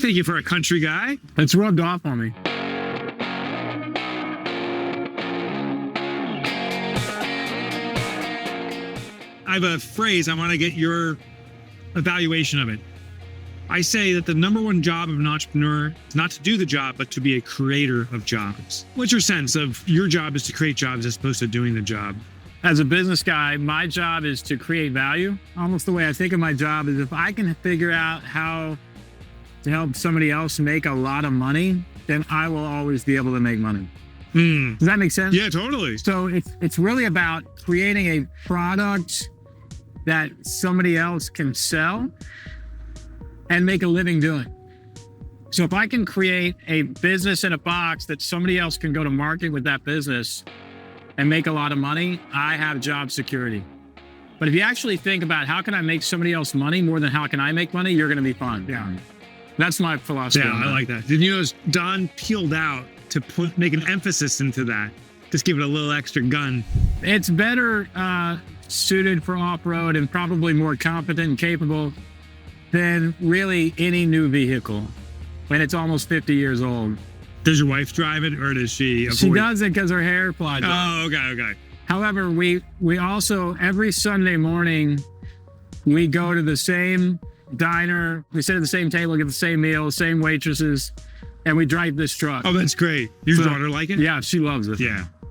can take you for a country guy. It's rubbed off on me. I have a phrase. I want to get your evaluation of it. I say that the number one job of an entrepreneur is not to do the job, but to be a creator of jobs. What's your sense of your job is to create jobs as opposed to doing the job? As a business guy, my job is to create value. Almost the way I think of my job is if I can figure out how to help somebody else make a lot of money, then I will always be able to make money. Does that make sense? Yeah, totally. So it's really about creating a product that somebody else can sell and make a living doing. So if I can create a business in a box that somebody else can go to market with that business and make a lot of money, I have job security. But if you actually think about how can I make somebody else money more than how can I make money, you're going to be fine. Yeah. That's my philosophy. Yeah, I like that. Did you notice Don peeled out to make an emphasis into that? Just give it a little extra gun. It's better suited for off-road and probably more competent and capable than really any new vehicle. And it's almost 50 years old. Does your wife drive it, or does she avoid? She does it because her hair flies. Oh, okay. However, we also, every Sunday morning, we go to the same diner, we sit at the same table, get the same meal, same waitresses, and we drive this truck. Oh, that's great. Your daughter like it? Yeah, she loves it.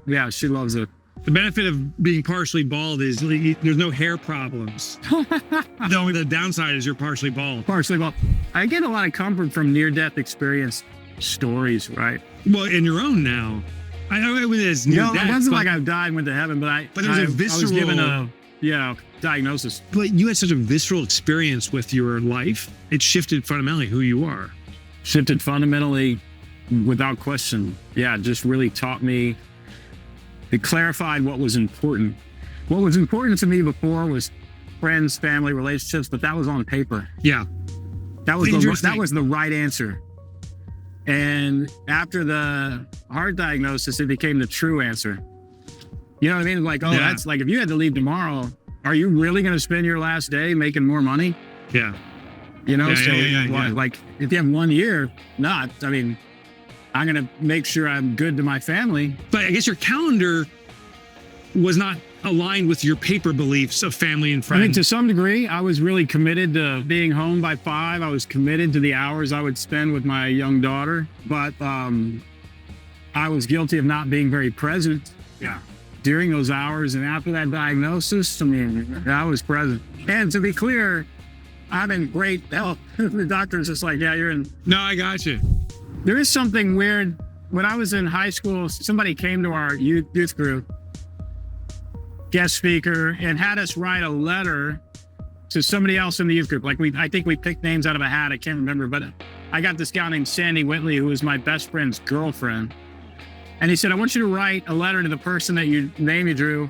Yeah, she loves it. The benefit of being partially bald is there's no hair problems. The downside is you're partially bald. Partially bald. I get a lot of comfort from near-death experience stories, right? Well, in your own now. I know it was near-death. It wasn't like I've died and went to heaven, but it was a visceral. I was given a diagnosis. But you had such a visceral experience with your life. It shifted fundamentally who you are. Shifted fundamentally, without question. Yeah, it just really taught me. It clarified what was important. What was important to me before was friends, family, relationships, but that was on paper. Yeah. That was the right answer. And after the heart diagnosis, it became the true answer. You know what I mean? Like, that's like, if you had to leave tomorrow, are you really going to spend your last day making more money? Yeah. You know, Yeah. Like if you have 1 year, not, I mean, I'm going to make sure I'm good to my family. But I guess your calendar was not aligned with your paper beliefs of family and friends. I think to some degree, I was really committed to being home by 5. I was committed to the hours I would spend with my young daughter, but I was guilty of not being very present during those hours. And after that diagnosis, I mean, I was present. And to be clear, I'm in great health. The doctor's just like, yeah, you're in. No, I got you. There is something weird. When I was in high school, somebody came to our youth group, guest speaker, and had us write a letter to somebody else in the youth group. Like I think we picked names out of a hat. I can't remember, but I got this gal named Sandy Whitley, who was my best friend's girlfriend. And he said, I want you to write a letter to the person that you drew,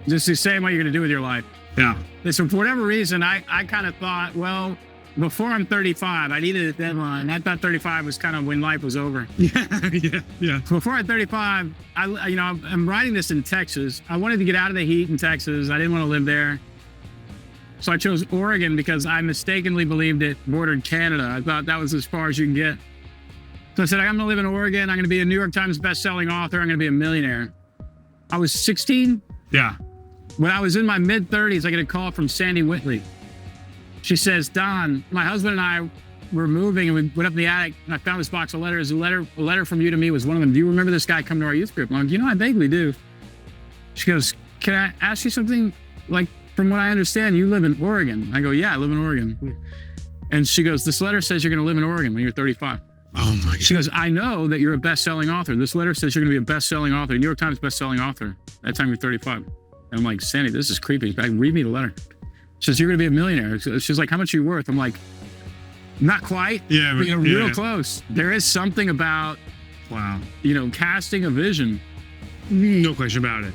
just to say what you're going to do with your life. Yeah. And so for whatever reason, I kind of thought, well, before I'm 35, I needed a deadline. I thought 35 was kind of when life was over. Yeah. Before I'm 35, I'm writing this in Texas. I wanted to get out of the heat in Texas. I didn't want to live there. So I chose Oregon because I mistakenly believed it bordered Canada. I thought that was as far as you can get. So I said, I'm going to live in Oregon. I'm going to be a New York Times bestselling author. I'm going to be a millionaire. I was 16. Yeah. When I was in my mid-30s, I get a call from Sandy Whitley. She says, Don, my husband and I were moving and we went up in the attic and I found this box of letters. A letter from you to me was one of them. Do you remember this guy coming to our youth group? I'm like, I vaguely do. She goes, can I ask you something? Like, from what I understand, you live in Oregon. I go, yeah, I live in Oregon. And she goes, this letter says you're going to live in Oregon when you're 35. Oh my God. She goes, I know that you're a best-selling author. This letter says you're going to be a best-selling author, New York Times best-selling author. That time you're 35. And I'm like, Sandy, this is creepy. Read me the letter. She says, you're going to be a millionaire. She's like, how much are you worth? I'm like, not quite. Yeah. Real close. There is something about, wow, casting a vision. No question about it.